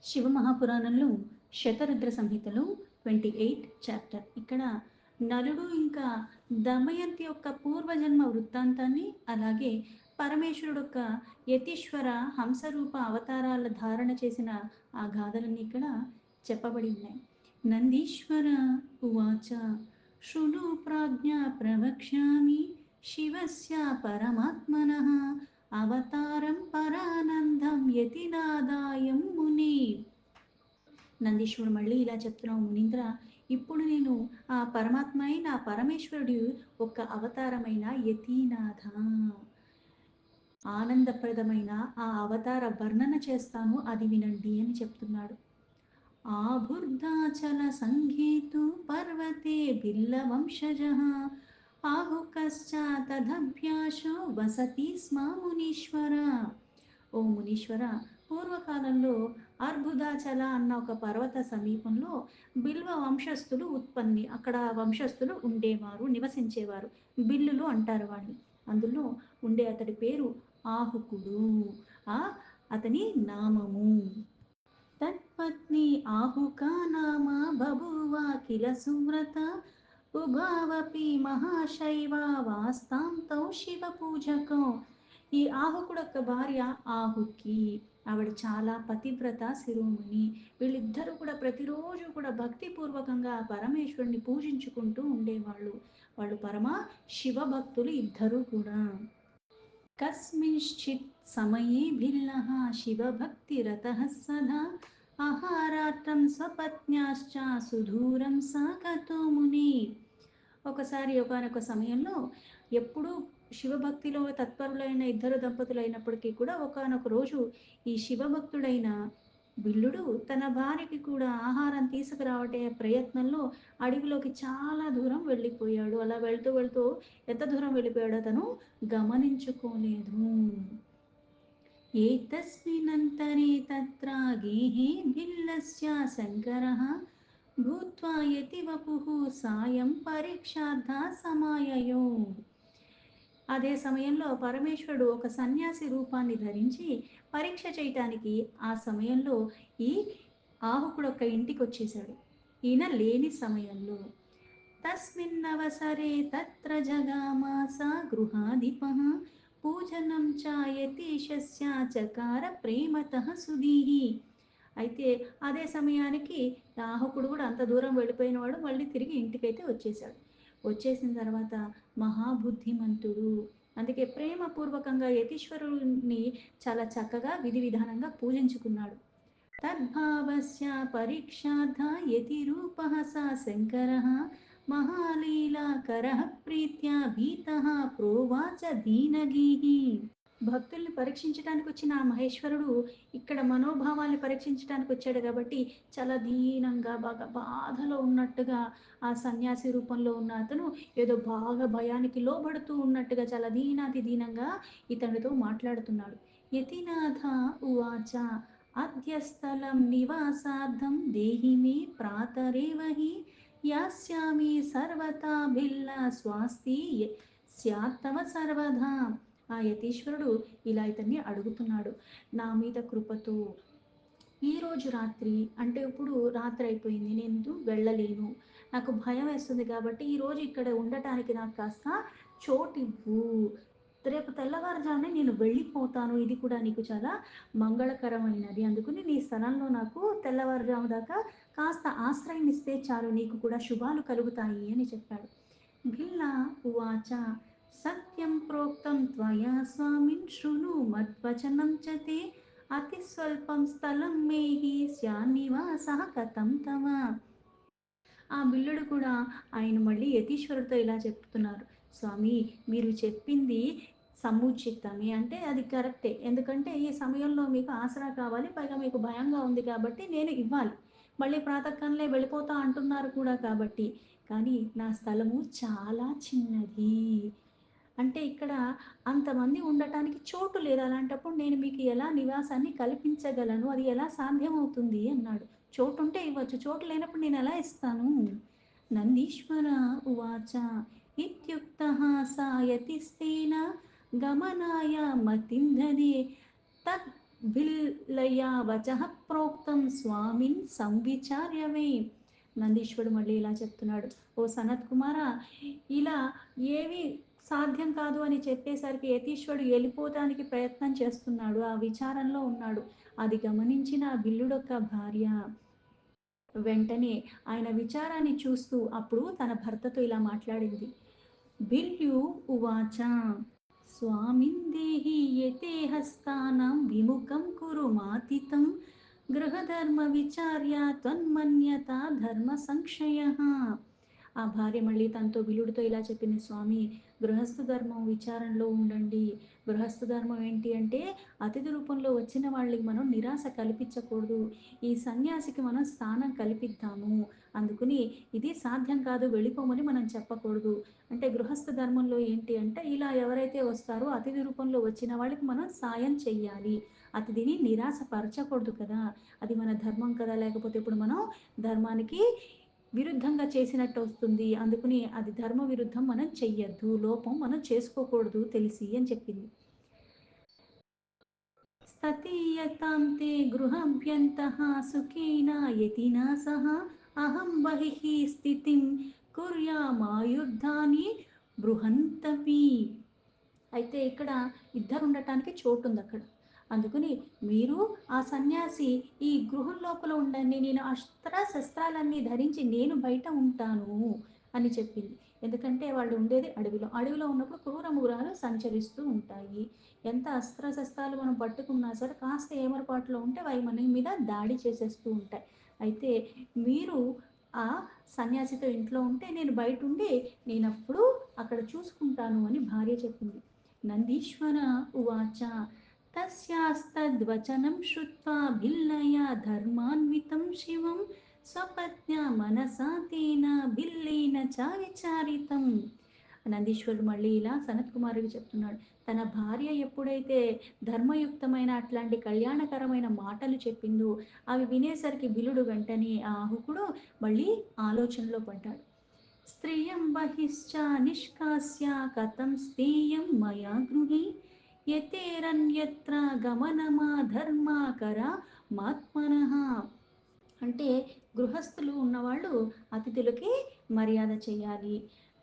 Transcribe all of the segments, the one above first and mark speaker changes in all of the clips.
Speaker 1: శివ మహాపురాణంలో శతరుద్ర సంహితలో 28 చాప్టర్. ఇక్కడ నలుడు ఇంకా దమయంతి యొక్క పూర్వజన్మ వృత్తాంతాన్ని, అలాగే పరమేశ్వరుడు యొక్క యతీశ్వర హంసరూప అవతారాల ధారణ చేసిన ఆ గాథలన్నీ ఇక్కడ చెప్పబడి ఉన్నాయి. నందీశ్వర ఉవాచ శృణు ప్రాజ్ఞా ప్రవక్ష్యామి శివస్య పరమాత్మనః అవతారం పరానందం యతినాదాయం ముని. నందీశ్వరుడు మళ్ళీ ఇలా చెప్తున్నావు మునీంద్ర, ఇప్పుడు నేను ఆ పరమాత్మ అయిన ఆ పరమేశ్వరుడు ఒక అవతారమైన యతీనాథ ఆనందప్రదమైన ఆ అవతార వర్ణన చేస్తాను, అది వినండి అని చెప్తున్నాడు. ఆబుర్దాచల సంగీతు పర్వతే బిల్లవంశజ ఆహుకశ్చాతదభ్యాసో వసతి స్మ మునీశ్వర. ఓ మునీశ్వర, పూర్వకాలంలో అర్బుదాచల అన్న ఒక పర్వత సమీపంలో బిల్వ వంశస్థులు ఉత్పన్ని, అక్కడ వంశస్థులు ఉండేవారు, నివసించేవారు. బిల్లులు అంటారు వాడిని. అందులో ఉండే అతడి పేరు ఆహుకుడు. ఆ అతని నామము. తత్పత్ని ఆహుకా నామ బభూవ కిల సువ్రత ఉభావపి మహాశైవ వాస్తాం తౌ శివ పూజకం. ఈ ఆహుకుడు యొక్క భార్య ఆహుకి, ఆవిడ చాలా పతివ్రత శిరోమణి. వీళ్ళిద్దరూ కూడా ప్రతిరోజు కూడా భక్తిపూర్వకంగా పరమేశ్వరుని పూజించుకుంటూ ఉండేవాళ్ళు. వాళ్ళు పరమ శివభక్తులు ఇద్దరూ కూడా. కస్మింశ్చిత్ సమయే భిల్లః శివభక్తిరతః సదా ఆహారార్థం స్వపత్న్యాశ్చ సుదూరం సాగతో ముని. ఒకసారి ఒకానొక సమయంలో, ఎప్పుడూ శివభక్తిలో తత్పరులైన ఇద్దరు దంపతులైనప్పటికీ కూడా ఒకానొక రోజు ఈ శివభక్తుడైన బిల్లుడు తన భార్యకి కూడా ఆహారం తీసుకురావటే ప్రయత్నంలో అడవిలోకి చాలా దూరం వెళ్ళిపోయాడు. అలా వెళ్తూ వెళ్తూ ఎంత దూరం వెళ్ళిపోయాడో తను గమనించుకోలేదు. ఏతస్మిన్నంతరే తత్ర గేహే భిల్లస్య శంకరః భూత్వా యతివపుః సాయం పరీక్షార్థ సమాయయో. అదే సమయంలో పరమేశ్వరుడు ఒక సన్యాసి రూపాన్ని ధరించి పరీక్ష చేయటానికి ఆ సమయంలో ఈ ఆహుకుడు ఒక ఇంటికి వచ్చేశాడు. ఈయన లేని సమయంలో తస్మిన్నవసరే తత్ర జగామాస గృహాధిపః పూజనం చ యతీశస్య చకార ప్రేమతః సుధీః. అయితే అదే సమయానికి రాహుకుడు కూడా అంత దూరం వెళ్ళిపోయిన వాడు మళ్ళీ తిరిగి ఇంటికైతే వచ్చేసాడు. వచ్చేసిన తర్వాత మహాబుద్ధిమంతుడు, అందుకే ప్రేమపూర్వకంగా యతీశ్వరుని చాలా చక్కగా విధి విధానంగా పూజించుకున్నాడు. తద్భావస్య పరీక్షార్థ యతిరూపః స శంకరః మహాలీలాకరః ప్రీత్యా భీతః ప్రోవాచ దీనగీః. భక్తుల్ని పరీక్షించడానికి వచ్చిన ఆ మహేశ్వరుడు ఇక్కడ మనోభావాల్ని పరీక్షించడానికి వచ్చాడు కాబట్టి చాలా దీనంగా, బాగా బాధలో ఉన్నట్టుగా, ఆ సన్యాసి రూపంలో ఉన్న అతను ఏదో బాగా భయానికి లోబడుతూ ఉన్నట్టుగా చాలా దీనాతి దీనంగా ఇతనితో మాట్లాడుతున్నాడు. యతినాథ ఉవాచ అద్య స్థలం నివాసార్థం దేహి మే ప్రాతరేవహి యాస్యామి సర్వతా భిల్ల స్వాస్తి స్యాత్తవ సర్వదా. ఆ యతీశ్వరుడు ఇలా ఇతన్ని అడుగుతున్నాడు, నా మీద కృపతో ఈరోజు రాత్రి, అంటే ఇప్పుడు రాత్రి అయిపోయింది, నేను వెళ్ళలేను, నాకు భయం వేస్తుంది కాబట్టి ఈరోజు ఇక్కడ ఉండటానికి నాకు కాస్త చోటివ్వు. రేపు తెల్లవారుజామునే నేను వెళ్ళిపోతాను, ఇది కూడా నీకు చాలా మంగళకరమైనది, అందుకని నీ స్థలంలో నాకు తెల్లవారుజాము దాకా కాస్త ఆశ్రయం ఇస్తే చాలు, నీకు కూడా శుభాలు కలుగుతాయి అని చెప్పాడు. భిల్లా ఉవాచ సత్యం ప్రోక్తం త్వయా స్వామిన్ శృణు మద్వచనం చ తే అతి స్వల్పం స్థలం మేహి స్యాన్నివాసః కథం తవ. ఆ బిల్లుడు కూడా ఆయన మళ్ళీ యతీశ్వరుడితో ఇలా చెప్తున్నారు, స్వామి మీరు చెప్పింది సముచితమే, అంటే అది కరెక్టే, ఎందుకంటే ఈ సమయంలో మీకు ఆసరా కావాలి, పైగా మీకు భయంగా ఉంది కాబట్టి నేను ఇవ్వాలి, మళ్ళీ ప్రాతకాలంలో వెళ్ళిపోతా అంటున్నారు కూడా కాబట్టి, కానీ నా స్థలము చాలా చిన్నది, అంటే ఇక్కడ అంతమంది ఉండటానికి చోటు లేదు, అలాంటప్పుడు నేను మీకు ఎలా నివాసాన్ని కల్పించగలను, అది ఎలా సాధ్యమవుతుంది అన్నాడు. చోటు ఉంటే ఇవ్వచ్చు, చోటు లేనప్పుడు నేను ఎలా ఇస్తాను. నందీశ్వర ఉవాచ ఇత్యుక్తః సా యతిస్తేన గమనాయ మతిం దదే తద్ భిల్లయా వచః ప్రోక్తం స్వామిన్ సంవిచార్యమే. నందీశ్వరుడు మళ్ళీ ఇలా చెప్తున్నాడు, ఓ సనత్ కుమార, ఇలా ఏవి సాధ్యం కాదు అని చెప్పేసరికి యతీశ్వరుడు వెళ్ళిపోవటానికి ప్రయత్నం చేస్తున్నాడు, ఆ విచారంలో ఉన్నాడు. అది గమనించిన బిల్లుడొక్క భార్య వెంటనే ఆయన విచారాన్ని చూస్తూ అప్పుడు తన భర్తతో ఇలా మాట్లాడింది. బిల్యు ఉవాచ స్వామిన్ దేహి యతే హస్తానాం విముఖం కురు మాతితం గృహధర్మ విచార్య త్వన్మన్యత ధర్మ సంక్షయ. ఆ భార్య మళ్ళీ తనతో బిలుడితో ఇలా చెప్పింది, స్వామి, గృహస్థ ధర్మం విచారంలో ఉండండి. గృహస్థ ధర్మం ఏంటి అంటే అతిథి రూపంలో వచ్చిన వాళ్ళకి మనం నిరాశ కల్పించకూడదు. ఈ సన్యాసికి మనం స్థానం కల్పిద్దాము. అందుకని ఇది సాధ్యం కాదు, వెళ్ళిపోమని మనం చెప్పకూడదు. అంటే గృహస్థ ధర్మంలో ఏంటి అంటే ఇలా ఎవరైతే వస్తారో అతిథి రూపంలో వచ్చిన వాళ్ళకి మనం సాయం చెయ్యాలి. అతిథిని నిరాశపరచకూడదు కదా, అది మన ధర్మం కదా. లేకపోతే ఇప్పుడు మనం ధర్మానికి విరుద్ధంగా చేసినట్టు వస్తుంది. అందుకని అది ధర్మ విరుద్ధం మనం చెయ్యొద్దు, లోపం మనం చేసుకోకూడదు తెలిసి అని చెప్పింది. స్తతీయతాం తే గృహభ్యంతః సుఖేన యతినా సహ అహం బహిః స్థితిం కుర్యామాయుర్ధాని బృహంతపి. అయితే ఇక్కడ ఇద్దరు ఉండటానికి చోటు ఉంది అక్కడ. అందుకని మీరు ఆ సన్యాసి ఈ గృహం లోపల ఉండండి, నేను అస్త్ర శస్త్రాలన్నీ ధరించి నేను బయట ఉంటాను అని చెప్పింది. ఎందుకంటే వాళ్ళు ఉండేది అడవిలో, అడవిలో ఉన్నప్పుడు క్రూర మృగాలు సంచరిస్తూ ఉంటాయి. ఎంత అస్త్ర శస్త్రాలు మనం పట్టుకున్నా సరే కాస్త ఏమరపాటులో ఉంటే అవి మన మీద దాడి చేసేస్తూ ఉంటాయి. అయితే మీరు ఆ సన్యాసితో ఇంట్లో ఉంటే నేను బయట ఉండి నేనప్పుడు అక్కడ చూసుకుంటాను అని భార్య చెప్పింది. నందీశ్వర ఉవాచ తస్యాస్తద్వచనం శ్రుత్వా బిల్లయా ధర్మాన్వితం శివం స్వపత్న్యా మనసా తేన బిల్లేన చ విచారితం. నందీశ్వరుడు మళ్ళీ ఇలా సనత్ కుమారుడికి చెప్తున్నాడు, తన భార్య ఎప్పుడైతే ధర్మయుక్తమైన అట్లాంటి కళ్యాణకరమైన మాటలు చెప్పిందో అవి వినేసరికి బిలుడు వెంటనే ఆ ఆహుకుడు మళ్ళీ ఆలోచనలో పడ్డాడు. స్త్రియం బహిశ్చ నిష్కాస్య కథం స్థేయం మయా గృహే యతేరన్యత్ర గమనమాధర్మాకర మాత్మనః. అంటే గృహస్థులు ఉన్నవాళ్ళు అతిథులకి మర్యాద చేయాలి,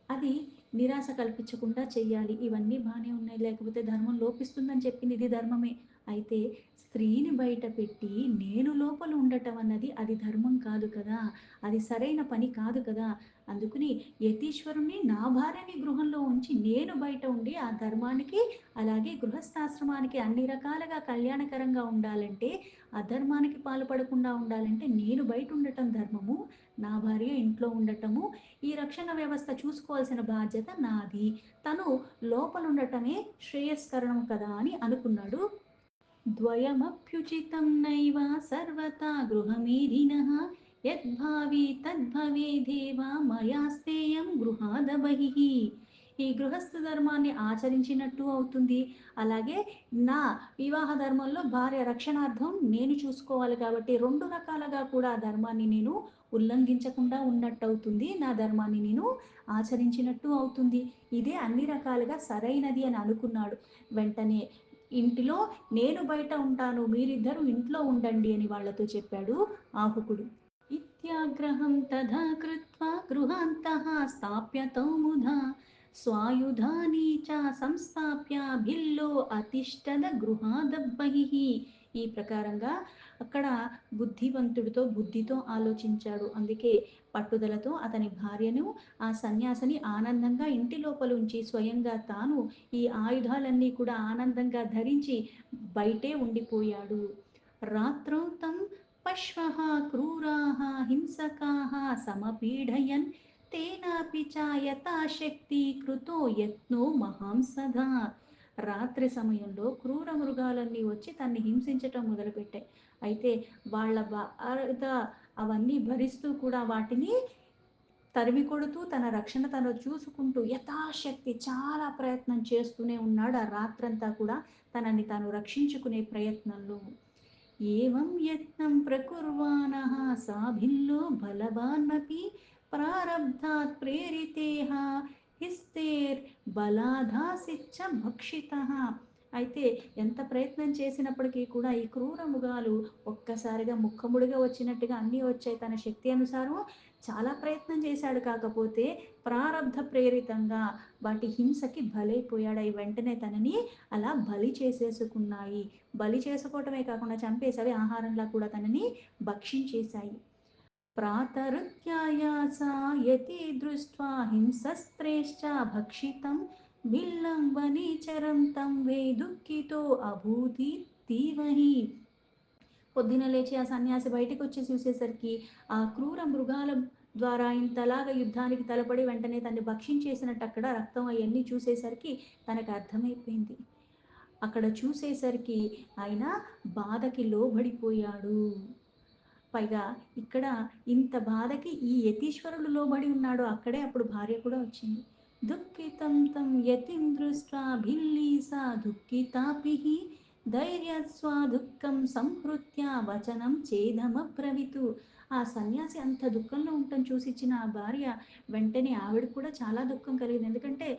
Speaker 1: అది నిరాశ కల్పించకుండా చెయ్యాలి. ఇవన్నీ బాగానే ఉన్నాయి, లేకపోతే ధర్మం లోపిస్తుందని చెప్పింది, ఇది ధర్మమే. అయితే స్త్రీని బయట పెట్టి నేను లోపల ఉండటం అన్నది అది ధర్మం కాదు కదా, అది సరైన పని కాదు కదా. అందుకని యతీశ్వరుణ్ణి నా భార్యని గృహంలో ఉంచి నేను బయట ఉండి ఆ ధర్మానికి అలాగే గృహస్థాశ్రమానికి అన్ని రకాలుగా కళ్యాణకరంగా ఉండాలంటే, అధర్మానికి పాల్పడకుండా ఉండాలంటే నేను బయట ఉండటం ధర్మము, నా భార్య ఇంట్లో ఉండటము, ఈ రక్షణ వ్యవస్థ చూసుకోవాల్సిన బాధ్యత నాది, తను లోపల ఉండటమే శ్రేయస్కరణం కదా అని అనుకున్నాడు. ద్వయమప్యుచితం నైవ సర్వతా గృహమేధినః యద్భావి తద్భవేదేవ మయాస్తేయం గృహాద బహిః. ఈ గృహస్థ ధర్మాన్ని ఆచరించినట్టు అవుతుంది, అలాగే నా వివాహ ధర్మంలో భార్య రక్షణార్థం నేను చూసుకోవాలి కాబట్టి రెండు రకాలుగా కూడా ఆ ధర్మాన్ని నేను ఉల్లంఘించకుండా ఉన్నట్టు అవుతుంది, నా ధర్మాన్ని నేను ఆచరించినట్టు అవుతుంది. ఇదే అన్ని రకాలుగా సరైనది అని అనుకున్నాడు. వెంటనే ఇంటిలో నేను బయట ఉంటాను, మీరిద్దరూ ఇంట్లో ఉండండి అని వాళ్ళతో చెప్పాడు ఆహుకుడు. ఇత్యాగ్రహం తథా కృత్వా గృహాంతః స్థాప్య తౌముధా స్వాయుధాని చ సంస్థాప్య భిల్లో అతిష్టద గృహాద బహిః. ఈ ప్రకారంగా అక్కడ బుద్ధివంతుడితో బుద్ధితో ఆలోచించాడు. అందుకే పట్టుదలతో అతని భార్యను ఆ సన్యాసిని ఆనందంగా ఇంటి లోపల ఉంచి స్వయంగా తాను ఈ ఆయుధాలన్నీ కూడా ఆనందంగా ధరించి బయటే ఉండిపోయాడు. రాత్రౌ తం పశ్వః క్రూరాः హింసకాः సమపీడయన్ తేనాపి చ యథాశక్తి కృతో యత్నో మహాంసధా. రాత్రి సమయంలో క్రూర మృగాలన్నీ వచ్చి తన్ని హింసించటం మొదలుపెట్టాయి. అయితే వాళ్ళ బాధ అవన్నీ భరిస్తూ కూడా వాటిని తరిమి కొడుతూ తన రక్షణ తను చూసుకుంటూ యథాశక్తి చాలా ప్రయత్నం చేస్తూనే ఉన్నాడు ఆ రాత్రంతా కూడా, తనని తాను రక్షించుకునే ప్రయత్నంలో. ఏవం యత్నం ప్రకుర్వాణః సాభిల్లో బలవానపి ప్రారబ్ధాత్ ప్రేరితేహ హిస్తేర్ బలాధాసిచ్చ భక్షితః. అయితే ఎంత ప్రయత్నం చేసినప్పటికీ కూడా ఈ క్రూర మృగాలు ఒక్కసారిగా ముక్కముడిగా వచ్చినట్టుగా అన్నీ వచ్చాయి. తన శక్తి అనుసారం చాలా ప్రయత్నం చేశాడు. కాకపోతే ప్రారబ్ధ ప్రేరితంగా వాటి హింసకి బలైపోయాడు. అయి వెంటనే తనని అలా బలి చేసేసుకున్నాయి. బలి చేసుకోవటమే కాకుండా చంపేసి ఆహారంలా కూడా తనని భక్షించేశాయి. ప్రాతరుత్యాయ సాయతి దృష్ట్వా హింసస్త్రేశ్చ భక్షితం బిల్లం వనీచరం తం వే దుఃఖితో అభూతి తీవహి. పొద్దున లేచి ఆ సన్యాసి బయటికి వచ్చి చూసేసరికి ఆ క్రూర మృగాల ద్వారా ఇంతలాగా యుద్ధానికి తలపడి వెంటనే తన్ని భక్షించేసినట్టు అక్కడ రక్తం అవన్నీ చూసేసరికి తనకు అర్థమైపోయింది. అక్కడ చూసేసరికి ఆయన బాధకి లోబడిపోయాడు. పైగా ఇక్కడ ఇంత బాధకి ఈ యతీశ్వరుడు లోబడి ఉన్నాడు. అక్కడే అప్పుడు భార్య కూడా వచ్చింది. దుఃఖితం తం యతిం దృష్ట్వా భిల్లీసా దుఃఖితాపిః ధైర్యస్వా దుఃఖం సంహృత్య వచనం చేదమబ్రవీతు. ఆ సన్యాసి అంత దుఃఖంలో ఉండటం చూసిచ్చిన ఆ భార్య వెంటనే ఆవిడ కూడా చాలా దుఃఖం కలిగింది. ఎందుకంటే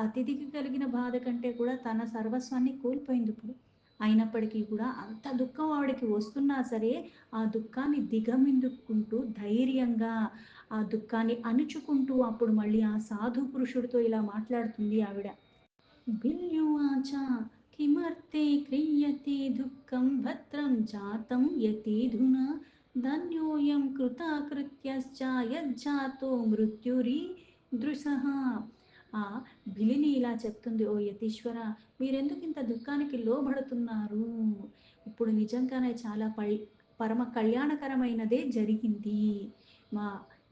Speaker 1: అతిథికి కలిగిన బాధ కంటే కూడా తన సర్వస్వాన్ని కోల్పోయింది ఇప్పుడు. అయినప్పటికీ కూడా అంత దుఃఖం ఆవిడకి వస్తున్నా సరే ఆ దుఃఖాన్ని దిగమిందుకుంటూ ధైర్యంగా ఆ దుఃఖాన్ని అణుచుకుంటూ అప్పుడు మళ్ళీ ఆ సాధు పురుషుడితో ఇలా మాట్లాడుతుంది ఆవిడ. భిల్యువాచ కిమర్తే క్రియతే దుఃఖం భద్రం జాతం యతీధునా ధన్యోయం కృతాకృత్యశ్చ యజ్జాతో మృత్యురి దృశః. ఆ బిలిని ఇలా చెప్తుంది, ఓ యతీశ్వర, మీరెందుకు ఇంత దుఃఖానికి లోబడుతున్నారు? ఇప్పుడు నిజంగానే చాలా పరమ కళ్యాణకరమైనదే జరిగింది. మా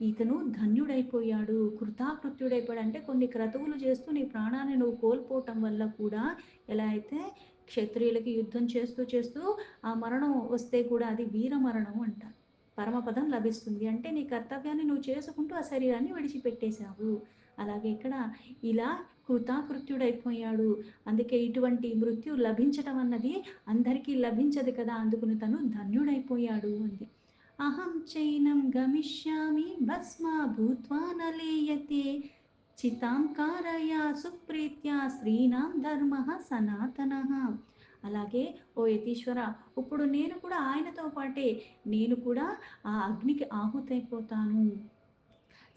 Speaker 1: ఇతను ధన్యుడైపోయాడు, కృతాకృత్యుడైపోయాడు. అంటే కొన్ని క్రతువులు చేస్తూ నీ ప్రాణాన్ని నువ్వు కోల్పోవటం వల్ల కూడా, ఎలా అయితే క్షత్రియులకి యుద్ధం చేస్తూ చేస్తూ ఆ మరణం వస్తే కూడా అది వీర మరణం అంటారు. పరమపదం లభిస్తుంది అంటే నీ కర్తవ్యాన్ని నువ్వు చేసుకుంటూ ఆ శరీరాన్ని విడిచిపెట్టేశావు. అలాగే ఇక్కడ ఇలా కృతాకృత్యుడైపోయాడు. అందుకే ఇటువంటి మృత్యు లభించటం అన్నది అందరికీ లభించదు కదా, అందుకుని తను ధన్యుడైపోయాడు అంది. అహం చైనం గమిష్యామి భస్మా భూత్వా నలీయతే చితాం కారయ సుప్రీత్యా శ్రీనాం ధర్మ సనాతన. అలాగే ఓ యతీశ్వర, ఇప్పుడు నేను కూడా ఆయనతో పాటే నేను కూడా ఆ అగ్నికి ఆహుతైపోతాను.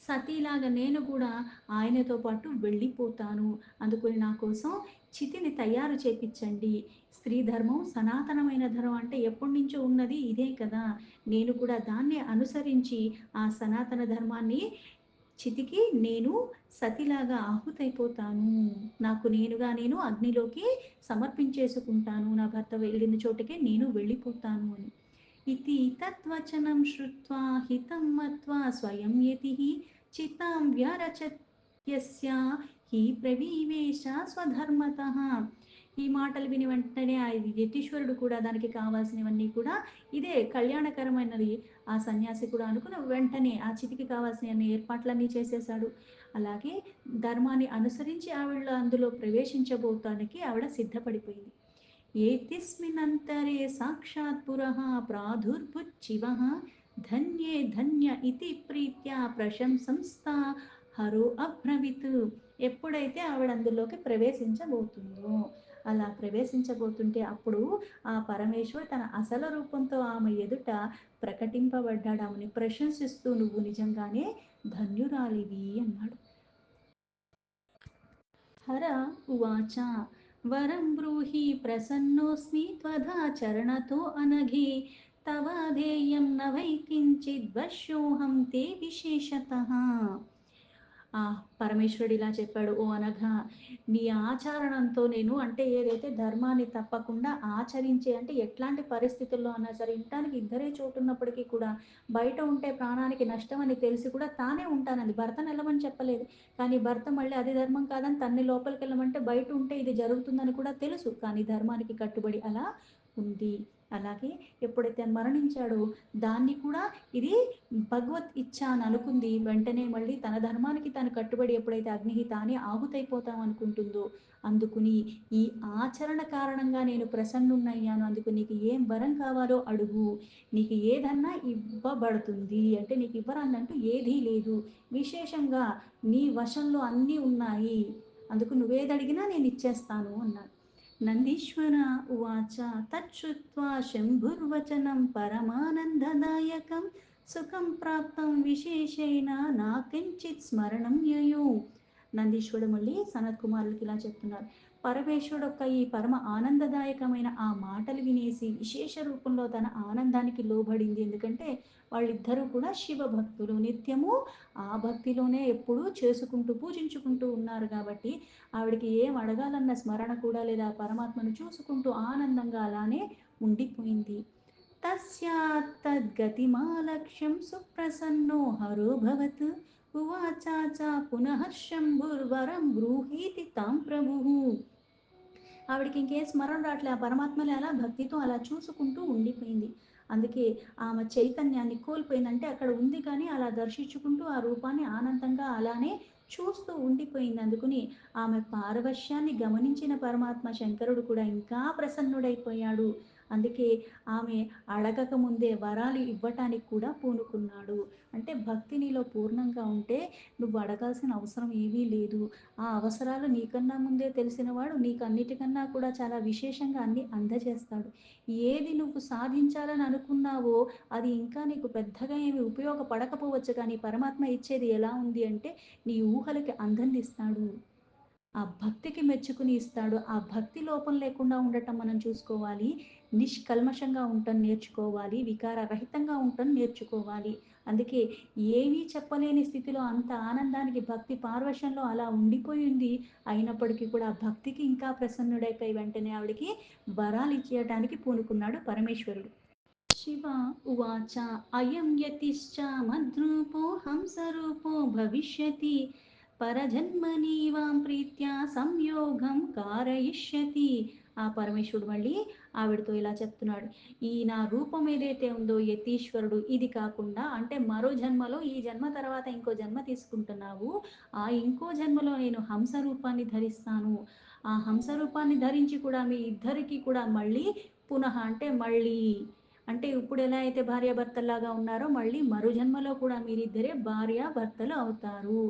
Speaker 1: సతీలాగా నేను కూడా ఆయనతో పాటు వెళ్ళిపోతాను. అందుకని నా కోసం చితిని తయారు చేపించండి. స్త్రీ ధర్మం సనాతనమైన ధర్మం అంటే ఎప్పటి నుంచో ఉన్నది ఇదే కదా. నేను కూడా దాన్ని అనుసరించి ఆ సనాతన ధర్మాన్ని చితికి నేను సతిలాగా ఆహుతైపోతాను. నాకు నేనుగా నేను అగ్నిలోకి సమర్పించేసుకుంటాను. నా భర్త వెళ్ళిన చోటుకే నేను వెళ్ళిపోతాను అని. इति तद्वचनं श्रुत्वा हितं मत्वा स्वयं यतिः चितां व्यरचत् यस्या हि ప్రవివేశ స్వధర్మతః. ఈ మాటలు విని వెంటనే ఆ యతీశ్వరుడు కూడా దానికి కావాల్సినవన్నీ కూడా ఇదే కళ్యాణకరమైనది ఆ సన్యాసి కూడా అనుకుని వెంటనే ఆ చితికి కావాల్సిన అన్ని ఏర్పాట్లన్నీ చేసేశాడు. అలాగే ధర్మాన్ని అనుసరించి ఆవిడ అందులో ప్రవేశించబోతానికి ఆవిడ సిద్ధపడిపోయింది. ఏతిస్మిన్నంతరే సాక్షాత్ పురః ప్రాదుర్భుచ్చివః ధన్యే ధన్య ఇతి ప్రీత్యా ప్రశంసంస్తా హరో అబ్రవీత్. ఎప్పుడైతే ఆవిడ అందులోకి ప్రవేశించబోతుందో, అలా ప్రవేశించబోతుంటే అప్పుడు ఆ పరమేశ్వర్ తన అసలు రూపంతో ఆమె ఎదుట ప్రకటింపబడ్డాడు. ఆమెని ప్రశంసిస్తూ నువ్వు నిజంగానే ధన్యురాలివి అన్నాడు. హర ఉవాచ వరం బ్రూహి ప్రసన్నోస్మి త్వదాచరణతో అనఘే తవ ధ్యేయం న వై కించిద్ తే విశేషతః. ఆ పరమేశ్వరుడు ఇలా చెప్పాడు, ఓ అనగా నీ ఆచరణంతో నేను అంటే ఏదైతే ధర్మాన్ని తప్పకుండా ఆచరించే అంటే ఎట్లాంటి పరిస్థితుల్లో అన్నా సరే, ఇంటానికి ఇద్దరే చోటు ఉన్నప్పటికీ కూడా బయట ఉంటే ప్రాణానికి నష్టం అని తెలిసి కూడా తానే ఉంటానంది. భర్తను వెళ్ళమని చెప్పలేదు. కానీ భర్త మళ్ళీ అది ధర్మం కాదని తన్ని లోపలికి వెళ్ళమంటే బయట ఉంటే ఇది జరుగుతుందని కూడా తెలుసు. కానీ ధర్మానికి కట్టుబడి అలా ఉంది. అలాగే ఎప్పుడైతే మరణించాడో దాన్ని కూడా ఇది భగవత్ ఇచ్ఛ అని అనుకుంది. వెంటనే మళ్ళీ తన ధర్మానికి తను కట్టుబడి ఎప్పుడైతే అగ్నికి తానే ఆహుతైపోతాం అనుకుంటుందో, అందుకుని ఈ ఆచరణ కారణంగా నేను ప్రసన్నున్నయ్యాను. అందుకు నీకు ఏం వరం కావాలో అడుగు, నీకు ఏదన్నా ఇవ్వబడుతుంది. అంటే నీకు ఇవ్వరానంటూ ఏదీ లేదు. విశేషంగా నీ వశంలో అన్నీ ఉన్నాయి. అందుకు నువ్వేదడిగినా నేను ఇచ్చేస్తాను అన్నాడు. నందీశ్వర ఉవాచ తచ్చుత్వా శంభుర్వచనం పరమానందదాయకం సుఖం ప్రాప్తం విశేషేణ నాకించిత్ స్మరణం యయో. నందీశ్వరుడు మళ్ళీ సనత్ కుమారులకి ఇలా చెప్తున్నారు. పరమేశ్వరుడు యొక్క ఈ పరమ ఆనందదాయకమైన ఆ మాటలు వినేసి విశేష రూపంలో తన ఆనందానికి లోబడింది. ఎందుకంటే వాళ్ళిద్దరూ కూడా శివ భక్తులు, నిత్యము ఆ భక్తిలోనే ఎప్పుడూ చేసుకుంటూ పూజించుకుంటూ ఉన్నారు కాబట్టి ఆవిడికి ఏం అడగాలన్న స్మరణ కూడా లేదా, పరమాత్మను చూసుకుంటూ ఆనందంగా అలానే ఉండిపోయింది. తస్యాత్తద్గతిమాలక్ష్యం సుప్రసన్నో హరోభవత్ ఉవాచాచ పునః శంభుర్వరం బ్రూహీతి తాం ప్రభుః. ఆవిడకి ఇంకేం స్మరణ రావట్లే, ఆ పరమాత్మని అలా భక్తితో అలా చూసుకుంటూ ఉండిపోయింది. అందుకే ఆమె చైతన్యాన్ని కోల్పోయిందంటే అక్కడ ఉంది కానీ అలా దర్శించుకుంటూ ఆ రూపాన్ని ఆనందంగా అలానే చూస్తూ ఉండిపోయింది. అందుకుని ఆమె పారవశ్యాన్ని గమనించిన పరమాత్మ శంకరుడు కూడా ఇంకా ప్రసన్నుడైపోయాడు. అందుకే ఆమె అడగక ముందే వరాలు ఇవ్వటానికి కూడా పూనుకున్నాడు. అంటే భక్తి నీలో పూర్ణంగా ఉంటే నువ్వు అడగాల్సిన అవసరం ఏమీ లేదు. ఆ అవసరాలు నీకన్నా ముందే తెలిసినవాడు నీకు అన్నిటికన్నా కూడా చాలా విశేషంగా అన్ని అందజేస్తాడు. ఏది నువ్వు సాధించాలని అనుకున్నావో అది ఇంకా నీకు పెద్దగా ఏమి ఉపయోగపడకపోవచ్చు, కానీ పరమాత్మ ఇచ్చేది ఎలా ఉంది అంటే నీ ఊహలకి అందందిస్తాడు. ఆ భక్తికి మెచ్చుకుని ఇస్తాడు. ఆ భక్తి లోపం లేకుండా ఉండటం మనం చూసుకోవాలి. నిష్కల్మషంగా ఉండటం నేర్చుకోవాలి. వికార రహితంగా ఉండటం నేర్చుకోవాలి. అందుకే ఏమీ చెప్పలేని స్థితిలో అంత ఆనందానికి భక్తి పారవశ్యంలో అలా ఉండిపోయింది. అయినప్పటికీ కూడా ఆ భక్తికి ఇంకా ప్రసన్నుడైపోయి వెంటనే ఆవిడకి వరాలు ఇచ్చేయటానికి పూనుకున్నాడు పరమేశ్వరుడు. శివ ఉవాచ అయం యతిశ్చ మద్రూపో హంసరూపో భవిష్యతి పరజన్మనీవాం ప్రీత్యా సంయోగం కారయిష్యతి. ఆ పరమేశ్వరుడు మళ్ళీ ఆవిడతో ఇలా చెప్తున్నాడు. ఈ నా రూపం ఏదైతే ఉందో యతీశ్వరుడు, ఇది కాకుండా అంటే మరో జన్మలో, ఈ జన్మ తర్వాత ఇంకో జన్మ తీసుకుంటున్నావు, ఆ ఇంకో జన్మలో నేను హంస రూపాన్ని ధరిస్తాను. ఆ హంస రూపాన్ని ధరించి కూడా మీ ఇద్దరికి కూడా మళ్ళీ పునః అంటే మళ్ళీ, అంటే ఇప్పుడు ఎలా అయితే భార్యాభర్తల్లాగా ఉన్నారో మళ్ళీ మరు జన్మలో కూడా మీరిద్దరే భార్యాభర్తలు అవుతారు.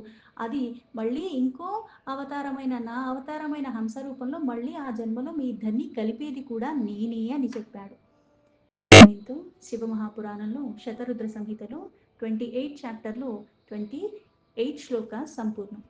Speaker 1: అది మళ్ళీ ఇంకో అవతారమైన నా అవతారమైన హంస రూపంలో మళ్ళీ ఆ జన్మలో మీ ఇద్దరిని కలిపేది కూడా నేనే అని చెప్పాడు. దీంతో శివమహాపురాణంలో శతరుద్ర సంహితలో 28 చాప్టర్లో 28 శ్లోక సంపూర్ణం.